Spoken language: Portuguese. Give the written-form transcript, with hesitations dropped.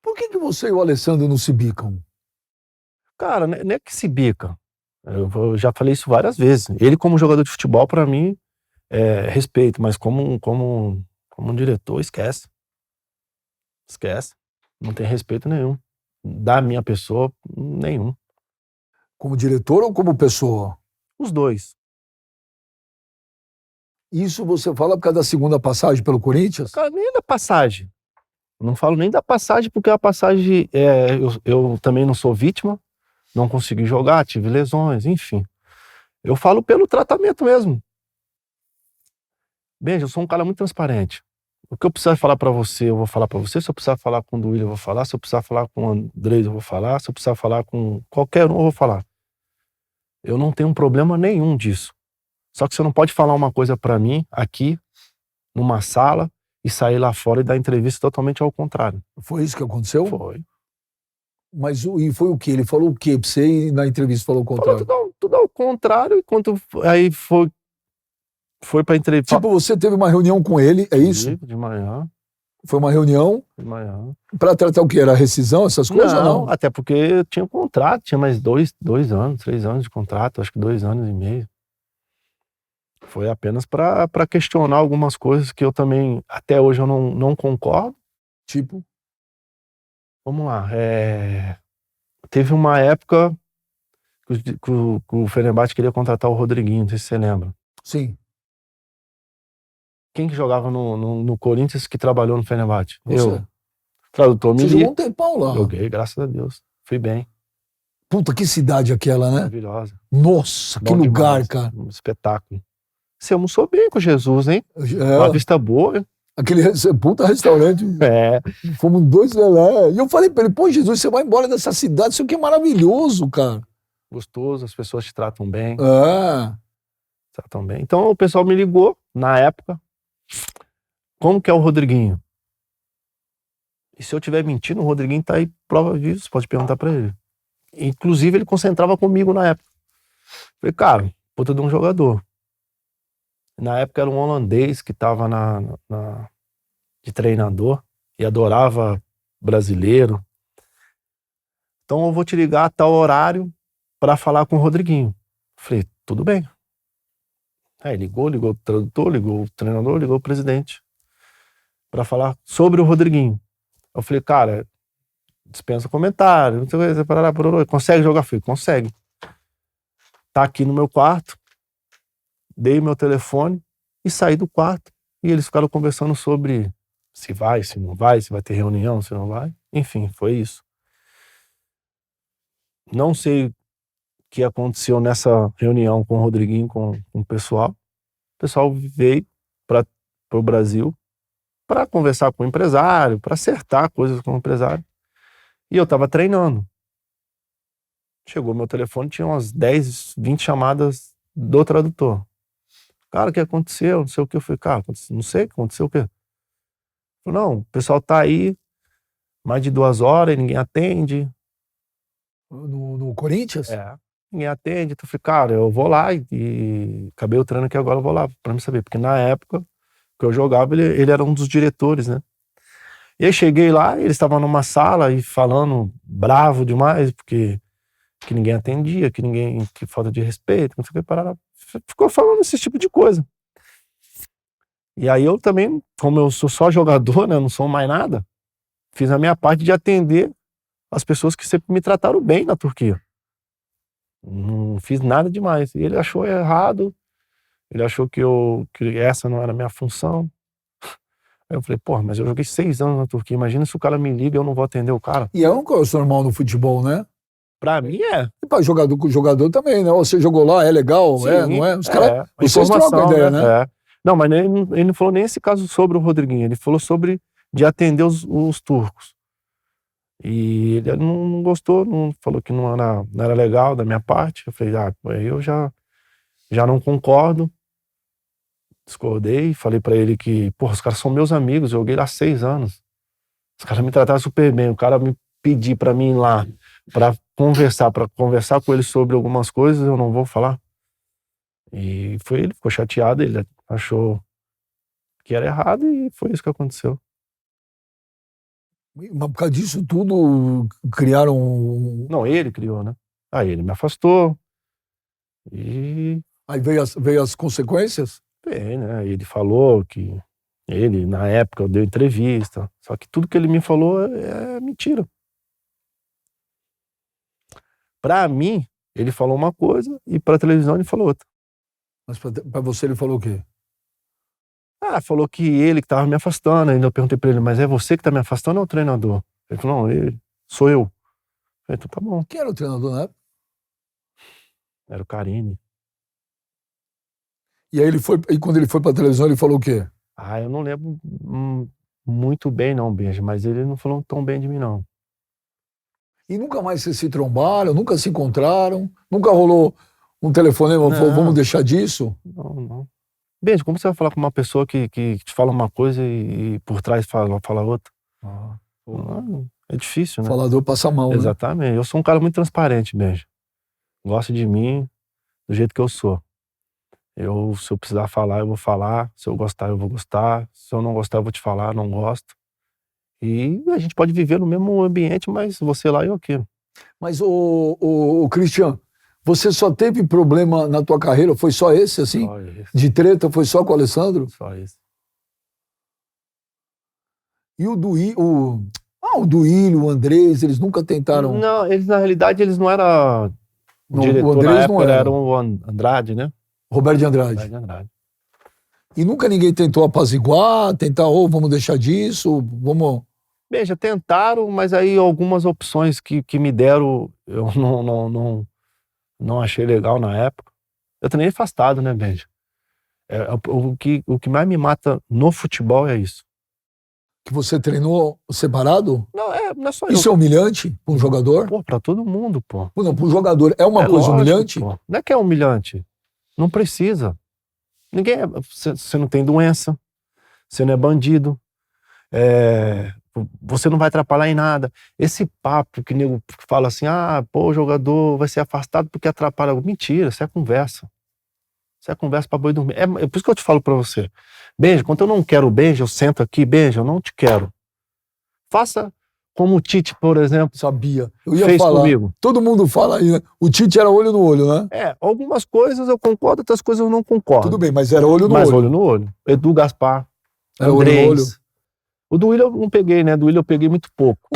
Por que você e o Alessandro não se bicam? Cara, não é que se bica. Eu já falei isso várias vezes. Ele, como jogador de futebol, pra mim, respeito, mas como um diretor, esquece. Esquece. Não tem respeito nenhum. Da minha pessoa, nenhum. Como diretor ou como pessoa? Os dois. Isso você fala por causa da segunda passagem pelo Corinthians? Cara, nem da passagem. Não falo nem da passagem, porque a passagem, eu também não sou vítima, não consegui jogar, tive lesões, enfim. Eu falo pelo tratamento mesmo. Veja, eu sou um cara muito transparente. O que eu precisar falar pra você, eu vou falar pra você. Se eu precisar falar com o Duílio, eu vou falar. Se eu precisar falar com o Andrés, eu vou falar. Se eu precisar falar com qualquer um, eu vou falar. Eu não tenho problema nenhum disso. Só que você não pode falar uma coisa pra mim aqui, numa sala, e sair lá fora e dar entrevista totalmente ao contrário. Foi isso que aconteceu? Foi. Mas e foi o quê? Ele falou o quê pra você e na entrevista falou o Falou contrário? tudo ao contrário, enquanto aí foi pra entrevista. Tipo, você teve uma reunião com ele, é isso? De manhã. Foi uma reunião De manhã. pra tratar o quê? Era rescisão, essas coisas ou não? Até porque eu tinha um contrato, tinha mais 2 anos, 3 anos de contrato, acho que 2 anos e meio. Foi apenas pra questionar algumas coisas que eu também, até hoje, eu não concordo. Tipo? Vamos lá, teve uma época que o Fenerbahçe queria contratar o Rodriguinho, não sei se você lembra. Sim. Quem que jogava no Corinthians que trabalhou no Fenerbahçe? Você. Eu. Tradutor Você me jogou um tempão lá. Joguei, graças a Deus. Fui bem. Puta, que cidade aquela, né? Maravilhosa. Nossa, que Bom lugar, demais. cara. Um espetáculo. Você almoçou bem com Jesus, hein? Uma É, vista boa, hein? aquele puta restaurante. Fomos 2 lá. E eu falei pra ele, pô, Jesus, você vai embora dessa cidade, isso aqui é maravilhoso, cara. Gostoso, as pessoas te tratam bem. É. Então o pessoal me ligou, na época, como que é o Rodriguinho? E se eu tiver mentindo, o Rodriguinho tá aí, prova disso, você pode perguntar pra ele. Inclusive, ele concentrava comigo na época. Falei, cara, puta de um jogador. Na época era um holandês que tava de treinador e adorava brasileiro. Então eu vou te ligar a tal horário pra falar com o Rodriguinho. Falei, tudo bem. Aí ligou o tradutor, ligou o treinador, ligou o presidente pra falar sobre o Rodriguinho. Eu falei, cara, dispensa comentário, não sei o que, consegue jogar? Falei, consegue. Tá aqui no meu quarto, dei meu telefone e saí do quarto. E eles ficaram conversando sobre se vai, se não vai, se vai ter reunião, se não vai. Enfim, foi isso. Não sei o que aconteceu nessa reunião com o Rodriguinho, com o pessoal. O pessoal veio para o Brasil para conversar com o empresário, para acertar coisas com o empresário. E eu estava treinando. Chegou meu telefone, tinha umas 10, 20 chamadas do tradutor. Cara, o que aconteceu? Não sei o que. Eu falei, cara, não sei, aconteceu o quê? Falei, não, o pessoal tá aí mais de 2 horas e ninguém atende. No Corinthians? Ninguém atende. Então eu falei, cara, eu vou lá e acabei o treino aqui agora, eu vou lá pra me saber. Porque na época que eu jogava, ele era um dos diretores, né? E aí cheguei lá, eles estavam numa sala e falando bravo demais, porque que ninguém atendia, que falta de respeito, não sei o que, parará. Ficou falando esse tipo de coisa. E aí eu também, como eu sou só jogador, né, não sou mais nada, fiz a minha parte de atender as pessoas que sempre me trataram bem na Turquia. Não fiz nada demais. E ele achou errado, ele achou que essa não era a minha função. Aí eu falei, pô, mas eu joguei 6 anos na Turquia, imagina se o cara me liga e eu não vou atender o cara. E é um coisa normal no futebol, né? Pra mim é. E pra jogador com jogador também, né? Você jogou lá, é legal, Sim, não é? Os caras, vocês informação, trocam ideia, né? Não, mas ele não falou nem esse caso sobre o Rodriguinho, ele falou sobre de atender os turcos. E ele não gostou, falou que não era legal da minha parte. Eu falei, eu já não concordo. Discordei, falei pra ele que, porra, os caras são meus amigos, eu joguei lá 6 anos. Os caras me trataram super bem, o cara me pedir pra mim ir lá pra conversar com ele sobre algumas coisas, eu não vou falar. E ele ficou chateado, ele achou que era errado e foi isso que aconteceu. Mas por causa disso tudo, criaram... Não, ele criou, né? Aí ele me afastou. E Aí veio as consequências? bem, né? Ele falou que ele, na época, deu entrevista. Só que tudo que ele me falou é mentira. Pra mim, ele falou uma coisa e pra televisão ele falou outra. Mas pra você ele falou o quê? Ah, falou que ele que tava me afastando. Ainda eu perguntei pra ele, mas é você que tá me afastando ou é o treinador? Ele falou, não, sou eu. Eu falei, então tá bom. Quem era o treinador na época? Era o Carine. E aí e quando ele foi pra televisão, ele falou o quê? Ah, eu não lembro muito bem não, Benja, mas ele não falou tão bem de mim não. E nunca mais vocês se trombaram, nunca se encontraram, nunca rolou um telefonema, falou, vamos deixar disso? Não. Benja, como você vai falar com uma pessoa que te fala uma coisa e por trás fala outra? É difícil, né? Falador passa a mão, Exatamente. Eu sou um cara muito transparente, Benja. Gosta de mim do jeito que eu sou. Se eu precisar falar, eu vou falar. Se eu gostar, eu vou gostar. Se eu não gostar, eu vou te falar, não gosto. E a gente pode viver no mesmo ambiente, mas você lá e eu aqui. Mas, o Cristian, você só teve problema na tua carreira? Foi só esse, assim? Só esse. De treta, foi só com o Alessandro? Só isso. E o Duílio, o Andrés, eles nunca tentaram... Não, eles na realidade, eles não eram diretor o na Andrés época, não era. era o Andrade, né? Roberto de Andrade. Roberto de Andrade. E nunca ninguém tentou apaziguar, tentar, vamos deixar disso, vamos... Veja, tentaram, mas aí algumas opções que me deram, eu não achei legal na época. Eu treinei afastado, né, Benja? O que mais me mata no futebol é isso. Que você treinou separado? Não é só isso. Isso é humilhante para um jogador? Pô, pra todo mundo, pô. Não, para um jogador é uma coisa lógico, humilhante? Pô. Não é que é humilhante. Não precisa. Você não tem doença, você não é bandido, você não vai atrapalhar em nada. Esse papo que o nego fala assim, o jogador vai ser afastado porque atrapalha. Mentira, isso é conversa. Isso é conversa pra boi dormir. É por isso que eu te falo pra você. Benja, quando eu não quero o Benja, eu sento aqui, Benja, eu não te quero. Faça como o Tite, por exemplo. Sabia. Eu ia fez falar. Comigo. Todo mundo fala aí, né? O Tite era olho no olho, né? Algumas coisas eu concordo, outras coisas eu não concordo. Tudo bem, mas era olho no olho. Mas olho no olho. Edu Gaspar, era Andrés. olho no olho. O do Willian eu não peguei, né? Do Willian eu peguei muito pouco.